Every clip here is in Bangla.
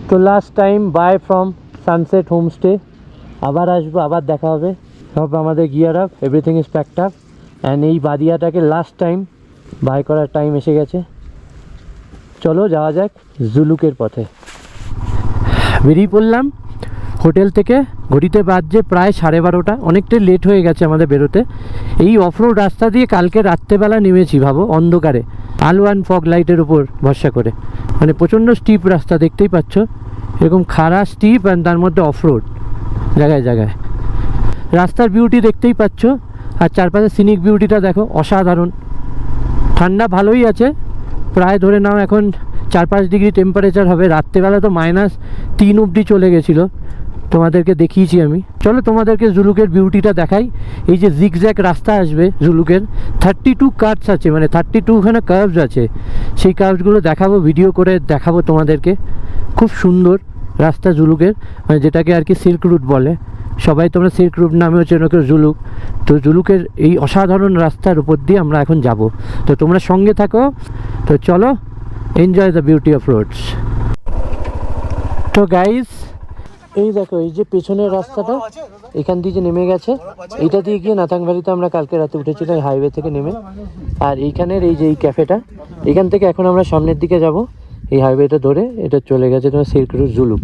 তো last time bye from sunset homestay, আবার আসবো, আবার দেখা হবে। সব আমাদের gear up, everything is packed up, and এই বাদিয়াটাকে লাস্ট টাইম বাই করার টাইম এসে গেছে। চলো যাওয়া যাক জুলুকের পথে। বেরিয়ে পড়লাম হোটেল থেকে, ঘড়িতে বাজছে প্রায় 12:30, অনেকটাই লেট হয়ে গেছে আমাদের বেরোতে। এই অফরোড রাস্তা দিয়ে কালকে রাত্রেবেলা নেমেছি, ভাবো, অন্ধকারে, আলো অ্যান্ড ফগ লাইটের উপর ভরসা করে। মানে প্রচণ্ড স্টিপ রাস্তা, দেখতেই পাচ্ছ, এরকম খাড়া স্টিপ, অ্যান্ড তার মধ্যে অফরোড জায়গায় জায়গায়। রাস্তার বিউটি দেখতেই পাচ্ছ, আর চারপাশে সিনিক বিউটিটা দেখো, অসাধারণ। ঠান্ডা ভালোই আছে, প্রায় ধরে নাও এখন 4-5 ডিগ্রি টেম্পারেচার হবে। রাত্রেবেলা তো -3 অবধি চলে গেছিলো, তোমাদেরকে দেখিয়েছি আমি। চলো তোমাদেরকে জুলুকের বিউটিটা দেখাই। এই যে জিগজ্যাগ রাস্তা আসবে জুলুকের, 32 কার্ভস আছে, মানে 32খানা কার্ভস আছে। সেই কার্ভসগুলো দেখাবো, ভিডিও করে দেখাবো তোমাদেরকে। খুব সুন্দর রাস্তা জুলুকের, মানে যেটাকে আর কি সিল্ক রুট বলে সবাই, তোমরা সিল্ক রুট নামেও চেনো কেউ জুলুক। তো জুলুকের এই অসাধারণ রাস্তার উপর দিয়ে আমরা এখন যাব। তো তোমরা সঙ্গে থাকো। তো চলো, enjoy the beauty of roads. তো গাইস, এই দেখো, এই যে পেছনের রাস্তাটা এখান দিয়ে যে নেমে গেছে, এইটা দিয়ে গিয়ে নাথাংবাড়িতে আমরা কালকে রাতে উঠেছিলাম হাইওয়ে থেকে নেমে। আর এইখানের এই যে এই ক্যাফেটা, এখান থেকে এখন আমরা সামনের দিকে যাব, এই হাইওয়েটা ধরে। এটা চলে গেছে তোমার সিল্ক রুট জুলুক।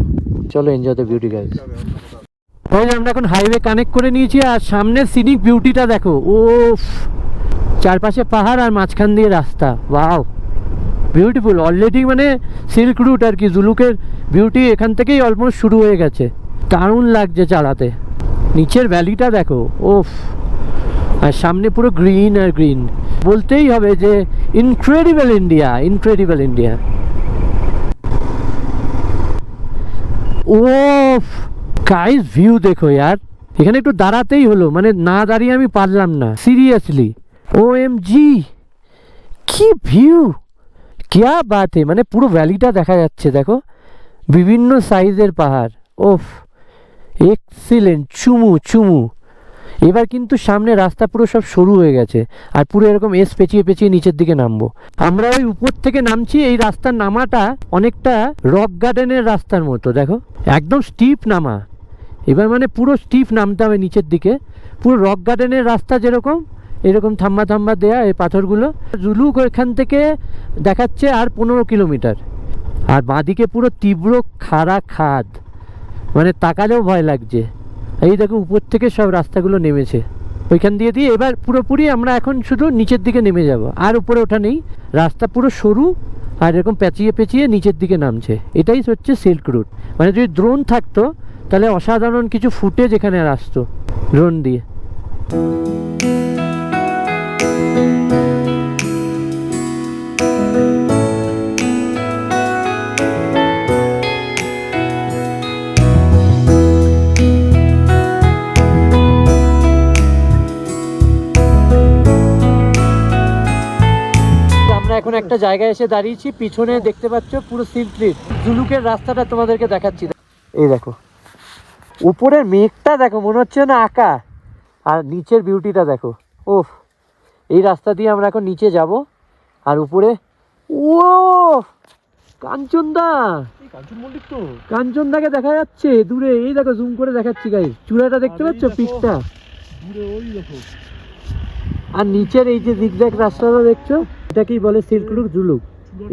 চলো, এনজয় দ্য বিউটি গাইস। আমরা এখন হাইওয়ে কানেক্ট করে নিয়েছি, আর সামনের সিনিক বিউটিটা দেখো। ও, চারপাশে পাহাড় আর মাঝখান দিয়ে রাস্তা, ওয়াও, বিউটিফুল। অলরেডি মানে সিল্ক রুট আর কি, জুলুকের বিউটি এখান থেকেই অলমোস্ট শুরু হয়ে গেছে। দারুণ লাগছে চালাতে। নিচের ভ্যালিটা দেখো, ওফ, আর সামনে পুরো গ্রিন আর গ্রিন। বলতেই হবে যে ইনক্রেডিবল ইন্ডিয়া, ইনক্রেডিবল ইন্ডিয়া। ওফ গাইস, ভিউ দেখো ইয়ার, এখানে একটু দাঁড়াতেই হলো, মানে না দাঁড়িয়ে আমি পারলাম না, সিরিয়াসলি। OMG, কি ভিউ, क्या बात है, মানে পুরো ভ্যালিটা দেখা যাচ্ছে দেখো, বিভিন্ন সাইজের পাহাড়। ওফ, এক্সিলেন্ট, চুমু চুমু। এবার কিন্তু সামনে রাস্তা পুরো সব সরু হয়ে গেছে, আর পুরো এরকম পেঁচিয়ে পেঁচিয়ে নিচের দিকে নামবো। আমরা ওই উপর থেকে নামছি, এই রাস্তার নামাটা অনেকটা রক গার্ডেনের রাস্তার মতো, দেখো একদম স্টিপ নামা। এবার মানে পুরো স্টিপ নামতে হবে নিচের দিকে, পুরো রক গার্ডেনের রাস্তা যেরকম, এরকম থাম্বা থাম্বা দেয়া এই পাথরগুলো। জুলুক ওইখান থেকে দেখাচ্ছে আর 15 কিলোমিটার, আর বাঁদিকে পুরো তীব্র খাড়া খাদ, মানে তাকালেও ভয় লাগছে। এই দেখো উপর থেকে সব রাস্তাগুলো নেমেছে ওইখান দিয়ে দিয়ে। এবার পুরোপুরি আমরা এখন শুধু নিচের দিকে নেমে যাব, আর উপরে ওঠা নেই। রাস্তা পুরো সরু আর এরকম পেঁচিয়ে পেঁচিয়ে নিচের দিকে নামছে। এটাই হচ্ছে সিল্ক রুট। মানে যদি ড্রোন থাকতো তাহলে অসাধারণ কিছু ফুটেজ এখানে আসতো ড্রোন দিয়ে। এখন একটা জায়গায় এসে দাঁড়িয়েছি, পিছনে দেখতে পাচ্ছ পুরো সিল্ক রুট জুলুকের রাস্তাটা তোমাদেরকে দেখাচ্ছি। এই দেখো উপরের মেঘটা দেখো, মনে হচ্ছে না আঁকা, আর নিচের বিউটিটা দেখো। ওফ, এই রাস্তা দিয়ে আমরা এখন নিচে যাব, আর উপরে ও কাঞ্চনদা, কাঞ্চনদাকে দেখা যাচ্ছে দূরে। এই দেখো জুম করে দেখাচ্ছি গাইস, চূড়াটা দেখতে পাচ্ছ, পিকটা আর নিচের এই যে জিগজ্যাগ রাস্তাটা দেখছো, এটাকেই বলে সিল্ক রুট জুলুক।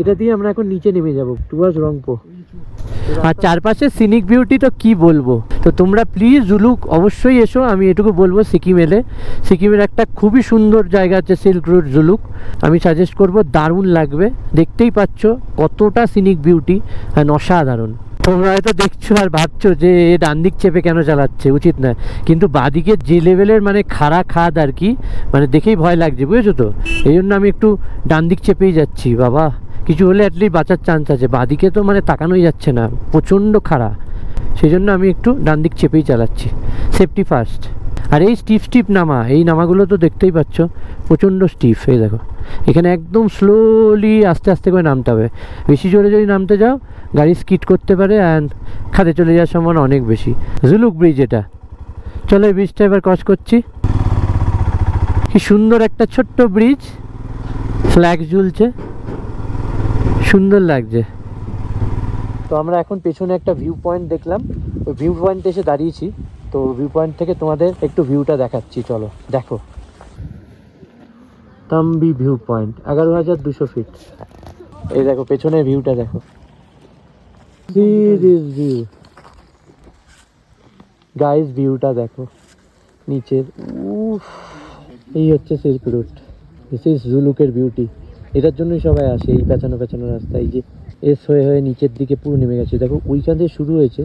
এটা দিয়ে আমরা এখন নিচে নেমে যাব টুয়ার্ডস রংপো। আর চারপাশে সিনিক বিউটি তো কি বলবো। তো তোমরা প্লিজ জুলুক অবশ্যই এসো, আমি এটুকু বলবো। সিকিম এলে, সিকিমের একটা খুবই সুন্দর জায়গা আছে সিল্ক রুট জুলুক, আমি সাজেস্ট করব, দারুণ লাগবে। দেখতেই পাচ্ছ কতটা সিনিক বিউটি, আর অসাধারণ। তোমরা হয়তো দেখছো আর ভাবছো যে ডান দিক চেপে কেন চালাচ্ছে, উচিত না। কিন্তু বাদিকে যে লেভেলের মানে খাড়া খাদ আর কি, মানে দেখেই ভয় লাগছে, বুঝেছো তো। এই জন্য আমি একটু ডান দিক চেপেই যাচ্ছি। বাবা, কিছু হলে অ্যাটলিস্ট বাঁচার চান্স আছে। বাদিকে তো মানে তাকানোই যাচ্ছে না, প্রচণ্ড খাড়া। সেই জন্য আমি একটু ডান দিক চেপেই চালাচ্ছি, সেফটি ফার্স্ট। আর এই স্টিপ স্টিপ নামা, এই নামাগুলো তো দেখতেই পাচ্ছ প্রচণ্ড স্টিপ। এই দেখো এখানে একদম স্লোলি আস্তে আস্তে করে নামতে হবে। বেশি জোরে যদি নামতে যাও গাড়ি স্কিড করতে পারে, অ্যান্ড খাদে চলে যাওয়ার সম্ভাবনা অনেক বেশি। জুলুক ব্রিজ এটা। চলো এই ব্রিজটা এবার ক্রস করছি। কি সুন্দর একটা ছোট্ট ব্রিজ, ফ্ল্যাগ ঝুলছে, সুন্দর লাগছে। তো আমরা এখন পেছনে একটা ভিউ পয়েন্ট দেখলাম, ওই ভিউ পয়েন্টে এসে দাঁড়িয়েছি। তো ভিউ পয়েন্ট থেকে তোমাদের একটু ভিউটা দেখাচ্ছি, চলো দেখো। তাম্বি ভিউ পয়েন্ট 11,200 ফিট। এই দেখো পেছনের ভিউটা দেখো, সিরিয়াস ভিউ গাইস, ভিউটা দেখো নিচের। উফ, এই হচ্ছে সিল্ক রুট, দিস ইজ জুলুকের বিউটি। এটার জন্যই সবাই আসে, এই পেছানো পেছানো রাস্তা, এই যে এস হয়ে হয়ে নিচের দিকে পুরো নেমে গেছে। দেখো ওইখান থেকে শুরু হয়েছে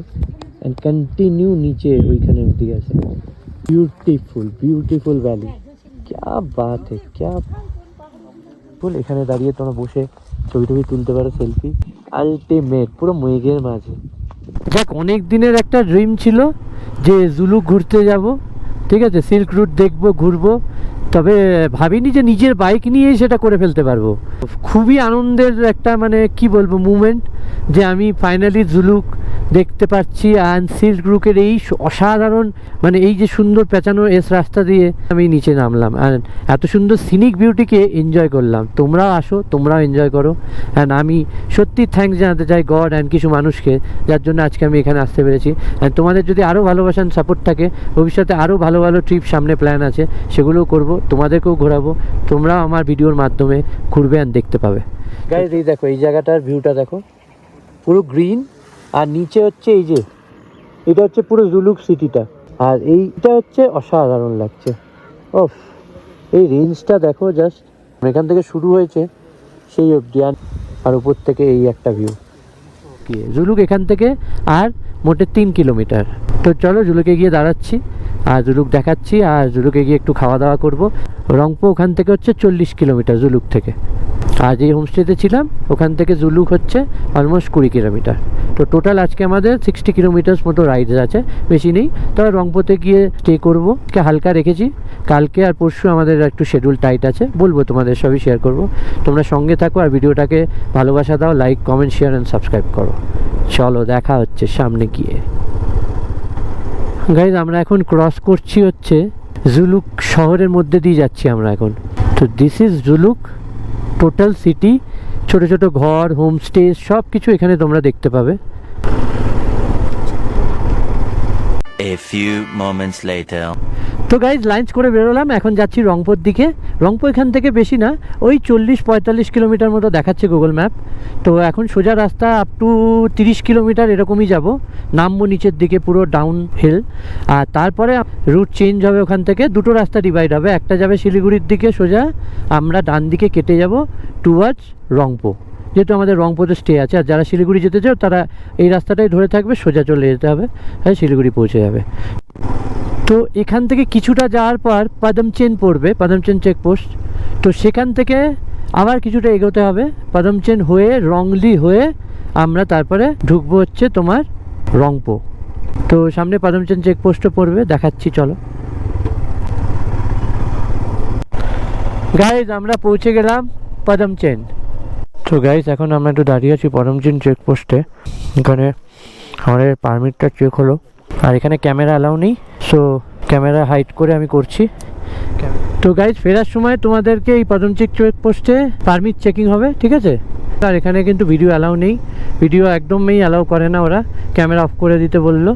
অ্যান্ড কন্টিনিউ নিচে ওইখানে অবধি গেছে। বিউটিফুল বিউটিফুল ভ্যালি, ক্যা বাত হে, ক্যা ফুল। এখানে দাঁড়িয়ে তোমরা বসে ছবি টবি তুলতে পারো, সেলফি আলটিমেট, পুরো মেঘের মাঝে। যাক, অনেক দিনের একটা ড্রিম ছিল যে জুলুক ঘুরতে যাব, ঠিক আছে, সিল্ক রুট দেখবো, ঘুরবো, তবে ভাবিনি যে নিজের বাইক নিয়েই সেটা করে ফেলতে পারবো। খুবই আনন্দের একটা মানে কি বলবো মুমেন্ট, যে আমি ফাইনালি জুলুক দেখতে পাচ্ছি। অ্যান্ড সিল্ক রুটের এই অসাধারণ মানে এই যে সুন্দর পেঁচানো এস রাস্তা দিয়ে আমি নিচে নামলাম, অ্যান্ড এত সুন্দর সিনিক বিউটিকে এনজয় করলাম। তোমরাও আসো, তোমরাও এনজয় করো। অ্যান্ড আমি সত্যি থ্যাঙ্কস জানাতে চাই গড অ্যান্ড কিছু মানুষকে, যার জন্য আজকে আমি এখানে আসতে পেরেছি। অ্যান্ড তোমাদের যদি আরও ভালোবাসান সাপোর্ট থাকে, ভবিষ্যতে আরও ভালো ভালো ট্রিপ সামনে প্ল্যান আছে, সেগুলোও করব, তোমাদেরকেও ঘোরাবো, তোমরাও আমার ভিডিওর মাধ্যমে ঘুরবে অ্যান্ড দেখতে পাবে। গাইজ এই দেখো, এই জায়গাটার ভিউটা দেখো, পুরো গ্রিন, আর নিচে হচ্ছে এই যে এটা হচ্ছে পুরো জুলুক সিটিটা, আর এইটা হচ্ছে অসাধারণ লাগছে। ওফ, এই রেঞ্জটা দেখো জাস্ট, এখান থেকে শুরু হয়েছে সেই অবধি, আর উপর থেকে এই একটা ভিউ। জুলুক এখান থেকে আর মোটে 3 কিলোমিটার। তো চলো জুলুকে গিয়ে দাঁড়াচ্ছি আর জুলুক দেখাচ্ছি, আর জুলুকে গিয়ে একটু খাওয়া দাওয়া করবো। রংপো ওখান থেকে হচ্ছে 40 কিলোমিটার জুলুক থেকে, আর যে হোমস্টেতে ছিলাম ওখান থেকে জুলুক হচ্ছে অলমোস্ট 20 কিলোমিটার। তো টোটাল আজকে আমাদের 60 কিলোমিটার মতো রাইডস আছে, বেশি নেই। তবে রংপোতে গিয়ে স্টে করবো, হালকা রেখেছি। কালকে আর পরশু আমাদের একটু শিডিউল টাইট আছে, বলবো তোমাদের, সবই শেয়ার করব। তোমরা সঙ্গে থাকো আর ভিডিওটাকে ভালোবাসা দাও, like comment share and subscribe করো। চলো দেখা হচ্ছে সামনে গিয়ে। গাইজ আমরা এখন ক্রস করছি হচ্ছে জুলুক শহরের মধ্যে দিয়ে যাচ্ছি আমরা এখন। তো this is Zuluk total city, ছোট ছোট ঘর, হোমস্টে, সব কিছু এখানে তোমরা দেখতে পাবে। A few moments later. তো গাইজ লাঞ্চ করে বেরোলাম, এখন যাচ্ছি রংপোর দিকে। রংপো এখান থেকে বেশি না, ওই 40-45 কিলোমিটার মতো দেখাচ্ছে গুগল ম্যাপ। তো এখন সোজা রাস্তা আপ টু 30 কিলোমিটার এরকমই যাব, নামবো নিচের দিকে পুরো ডাউন হিল। আর তারপরে রুট চেঞ্জ হবে, ওখান থেকে দুটো রাস্তা ডিভাইড হবে, একটা যাবে শিলিগুড়ির দিকে সোজা, আমরা ডান দিকে কেটে যাব টুয়ার্ডস রংপো, যেহেতু আমাদের রংপোতে স্টে আছে। আর যারা শিলিগুড়ি যেতে চাও তারা এই রাস্তাটাই ধরে থাকবে, সোজা চলে যেতে হবে, হ্যাঁ শিলিগুড়ি পৌঁছে যাবে। তো এখান থেকে কিছুটা যাওয়ার পর পদমচেন পড়বে, পদমচেন চেকপোস্ট। তো সেখান থেকে আবার কিছুটা এগোতে হবে, পদমচেন হয়ে রংলি হয়ে আমরা তারপরে ঢুকবো হচ্ছে তোমার রংপো। তো সামনে পদমচেন চেকপোস্টও পড়বে, দেখাচ্ছি চলো। গাইজ আমরা পৌঁছে গেলাম পদমচেন। তো গাইজ এখন আমরা একটু দাঁড়িয়ে আছি পদমচেন চেকপোস্টে, এখানে আমাদের পারমিটটা চেক হলো। আর এখানে ক্যামেরা অ্যালাউ নেই, সো ক্যামেরা হাইড করে আমি করছি। তো গাইজ ফেরার সময় তোমাদেরকে এই পদমচেন চেকপোস্টে পারমিট চেকিং হবে, ঠিক আছে। আর এখানে কিন্তু ভিডিও অ্যালাউ নেই, ভিডিও একদমই অ্যালাউ করে না ওরা, ক্যামেরা অফ করে দিতে বললো।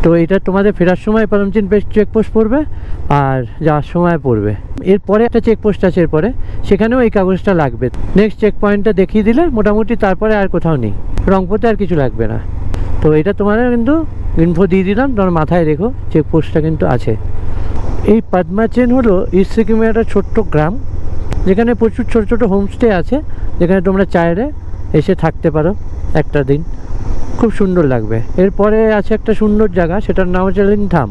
তো এটা তোমাদের ফেরার সময় পদমচেন চেকপোস্ট পড়বে আর যাওয়ার সময় পড়বে। এরপরে একটা চেকপোস্ট আছে, এরপরে সেখানেও এই কাগজটা লাগবে। নেক্সট চেক পয়েন্টটা দেখিয়ে দিলে মোটামুটি তারপরে আর কোথাও নেই, রংপুরতে আর কিছু লাগবে না। তো এটা তোমাদের কিন্তু ইনফো দিয়ে দিলাম, তোমার মাথায় রেখো, চেকপোস্টটা কিন্তু আছে। এই পদমাচেন হলো ইস্ট সিকিমের একটা ছোট্ট গ্রাম, যেখানে প্রচুর ছোটো ছোটো হোমস্টে আছে, যেখানে তোমরা চাইলে এসে থাকতে পারো একটা দিন, খুব সুন্দর লাগবে। এরপরে আছে একটা সুন্দর জায়গা, সেটার নাম হচ্ছে লিংথাম।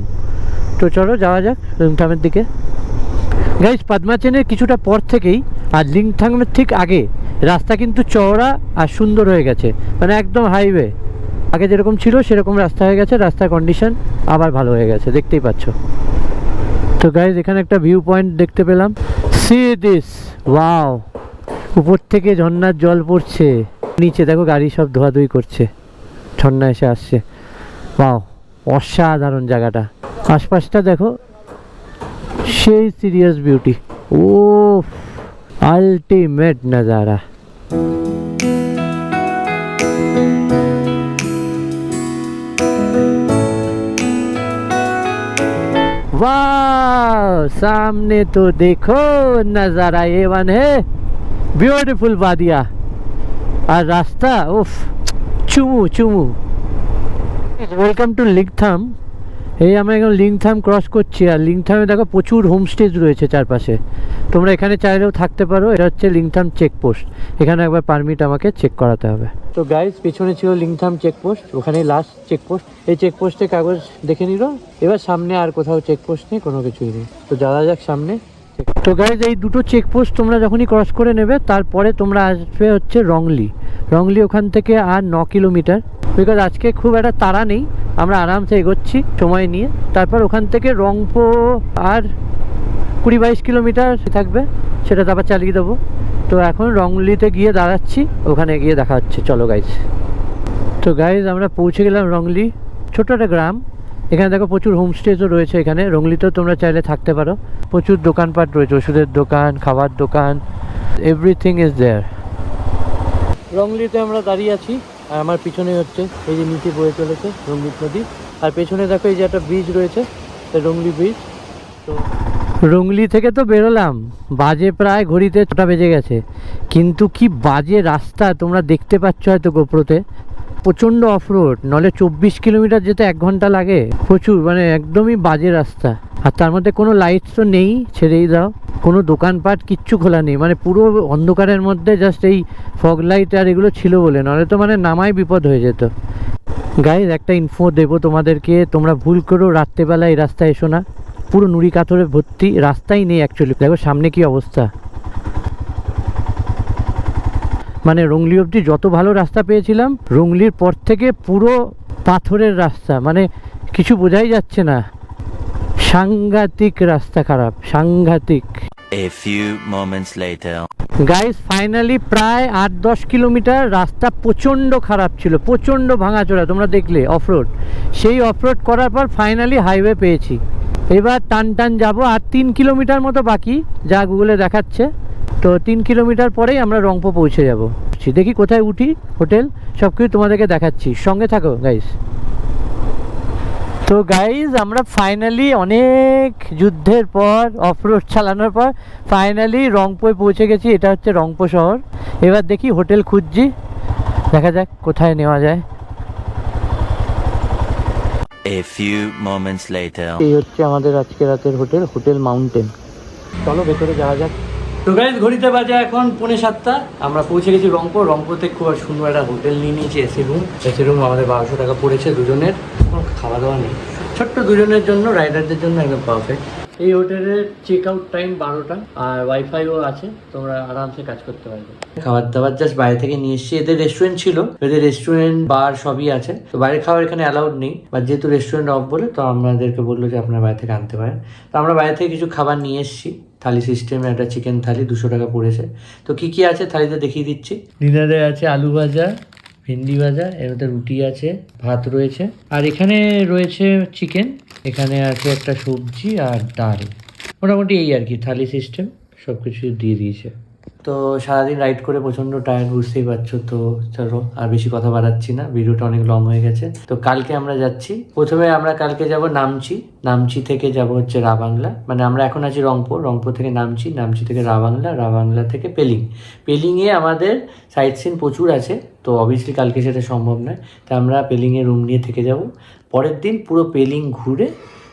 তো চলো যাওয়া যাক লিংথামের দিকে। গাইজ পদমাচেনের কিছুটা পর থেকেই আর লিংথামের ঠিক আগে রাস্তা কিন্তু চওড়া আর সুন্দর হয়ে গেছে, মানে একদম হাইওয়ে। আগে যেরকম ছিল সেরকম রাস্তা হয়ে গেছে, রাস্তার কন্ডিশন আবার ভালো হয়ে গেছে, দেখতেই পাচ্ছ। তো গাইজ এখানে একটা ভিউ পয়েন্ট দেখতে পেলাম, সি দিস, ওয়াও, উপর থেকে ঝর্ণার জল পড়ছে, নিচে দেখো গাড়ি সব ধোয়াধুয়ি করছে, ঝর্ণা এসে আসছে, ওয়াও, অসাধারণ জায়গাটা। আশপাশটা দেখো, সেই সিরিয়াস বিউটি, ও আল্টিমেট নজারা। वाह सामने तो देखो नजारा A1 है ब्यूटीफुल वादिया আর রাস্তা উফ চুমু চুমু ওয়েলকাম টু লিংথাম এই আমরা এখন লিংথাম ক্রস করছি আর লিংথামে দেখো প্রচুর হোমস্টেজ রয়েছে চারপাশে তোমরা এখানে চাইলেও থাকতে পারো এটা হচ্ছে লিংথাম চেকপোস্ট এখানে একবার পারমিট আমাকে চেক করাতে হবে তো গাইজ পেছনে ছিল লিংথাম চেকপোস্ট ওখানে লাস্ট চেকপোস্ট এই চেকপোস্টে কাগজ দেখে নিল এবার সামনে আর কোথাও চেকপোস্ট নেই কোনো কিছুই নেই তো যাওয়া যাক সামনে তো গাইজ এই দুটো চেকপোস্ট তোমরা যখনই ক্রস করে নেবে তারপরে তোমরা আসবে হচ্ছে রংলি ওখান থেকে আর 9 কিলোমিটার বিকজ আজকে খুব একটা তাড়া নেই আমরা আরামসে এগোচ্ছি সময় নিয়ে তারপর ওখান থেকে রংপো আর 20-22 কিলোমিটার থাকবে সেটা তারপর চালিয়ে দেবো তো এখন রংলিতে গিয়ে দাঁড়াচ্ছি ওখানে গিয়ে দেখা হচ্ছে চলো গাইজ তো গাইজ আমরা পৌঁছে গেলাম রংলি ছোট একটা গ্রাম এখানে দেখো প্রচুর হোমস্টেজও রয়েছে এখানে রংলিতেও তোমরা চাইলে থাকতে পারো প্রচুর দোকানপাট রয়েছে ওষুধের দোকান খাবার দোকান এভরিথিং ইজ দেয়ার রংলিতে আমরা দাঁড়িয়ে আছি আর আমার পিছনে হচ্ছে এই যে নিচে বয়ে চলেছে রংলি নদী আর পেছনে দেখো এই যে একটা ব্রিজ রয়েছে রংলি ব্রিজ তো রংলি থেকে তো বেরোলাম বাজে প্রায় ঘড়িতে 6টা বেজে গেছে কিন্তু কি বাজে রাস্তা তোমরা দেখতে পাচ্ছ হয়তো গোপ্রোতে প্রচণ্ড অফরোড নলে 24 কিলোমিটার যেতে 1 ঘন্টা লাগে প্রচুর মানে একদমই বাজে রাস্তা আর তার মধ্যে কোনো লাইটস তো নেই ছেড়েই দাও কোনো দোকানপাট কিচ্ছু খোলা নেই মানে পুরো অন্ধকারের মধ্যে জাস্ট এই ফগ লাইট আর এগুলো ছিল বলে নাহলে তো মানে নামাই বিপদ হয়ে যেত গাইজ একটা ইনফো দেবো তোমাদেরকে তোমরা ভুল করো রাত্রেবেলা এই রাস্তায় এসো না পুরো নুড়ি কাথরে ভর্তি রাস্তাই নেই অ্যাকচুয়ালি দেখো সামনে কি অবস্থা মানে রংলি অবধি যত ভালো রাস্তা পেয়েছিলাম রংলির পর থেকে পুরো পাথরের রাস্তা মানে কিছু বোঝাই যাচ্ছে না সাংঘাতিক রাস্তা খারাপ সাংঘাতিক A few moments later. Guys finally প্রায় 8-10 কিলোমিটার রাস্তা প্রচণ্ড খারাপ ছিল প্রচণ্ড ভাঙাচোরা তোমরা দেখলে অফরোড সেই অফরোড করার পর ফাইনালি হাইওয়ে পেয়েছি এবার টান যাবো আর 3 কিলোমিটার মতো বাকি যা গুগলে দেখাচ্ছে তো 3 কিলোমিটার পরেই আমরা রংপো পৌঁছে যাব দেখি কোথায় উঠি হোটেল সব কিছু তোমাদেরকে দেখাচ্ছি সঙ্গে থাকো গাইস তো গাইজ আমরা ফাইনালি অনেক যুদ্ধের পর অফরোড চালানোর পর ফাইনালি রংপোয় পৌঁছে গেছি এটা হচ্ছে রংপো শহর এবার দেখি হোটেল খুঁজছি দেখা যাক কোথায় নেওয়া যায় A few moments later. এই হচ্ছে আমাদের আজকে রাতের হোটেল মাউন্টেন চলো ভেতরে যাওয়া যাক তো গাইজ ঘড়িতে বাজে এখন 6:45 আমরা পৌঁছে গেছি রংপোতে খুব সুন্দর একটা হোটেল নিয়ে নিয়েছি এসি রুম আমাদের 1200 টাকা পড়েছে দুজনের কোনো খাওয়া দাওয়া নেই ছোট্ট দুজনের জন্য রাইডারদের জন্য একদম পারফেক্ট এই হোটেলের চেক আউট টাইম 12টা আর ওয়াইফাইও আছে তোমরা আরামসে কাজ করতে পারবে খাবার দাবার জাস্ট বাইরে থেকে নিয়ে এসেছি এদের রেস্টুরেন্ট ছিল এদের রেস্টুরেন্ট বার সবই আছে তো বাইরের খাবার এখানে অ্যালাউড নেই বা যেহেতু রেস্টুরেন্ট অফ বলে তো আমাদেরকে বললো যে আপনারা বাইরে থেকে আনতে পারেন তো আমরা বাইরে থেকে কিছু খাবার নিয়ে এসেছি থালি সিস্টেমে একটা চিকেন থালি 200 টাকা পড়েছে তো কি কি আছে থালিতে দেখিয়ে দিচ্ছি ডিনারে আছে আলু ভাজা ভেন্ডি ভাজা এর মধ্যে রুটি আছে ভাত রয়েছে আর এখানে রয়েছে চিকেন এখানে আছে একটা সবজি আর ডাল মোটামুটি এই আর কি থালি সিস্টেম সব কিছু দিয়ে দিয়েছে তো সারাদিন রাইড করে প্রচণ্ড টায়ার্ড বুঝতেই পারছো তো চলো আর বেশি কথা বাড়াচ্ছি না ভিডিওটা অনেক লং হয়ে গেছে তো কালকে আমরা যাচ্ছি প্রথমে আমরা কালকে যাব নামচি থেকে যাব হচ্ছে রাবাংলা মানে আমরা এখন আছি রংপো থেকে নামচি থেকে রাবাংলা থেকে পেলিংয়ে আমাদের সাইট সিন প্রচুর আছে তো অবভিয়াসলি কালকে সেটা সম্ভব নয় তো আমরা পেলিংয়ে রুম নিয়ে থেকে যাব পরের দিন পুরো পেলিং ঘুরে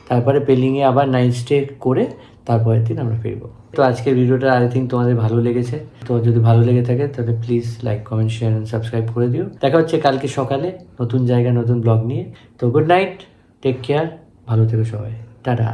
তারপরে পেলিংয়ে আবার নাইট স্টে করে তারপরের দিন আমরা ফিরবো তো আজকের ভিডিওটা আই থিঙ্ক তোমাদের ভালো লেগেছে তো যদি ভালো লেগে থাকে তাহলে please like comment share and subscribe করে দিও দেখা হচ্ছে কালকে সকালে নতুন জায়গা নতুন ব্লগ নিয়ে তো গুড নাইট টেক কেয়ার ভালো থেকো সবাই টাটা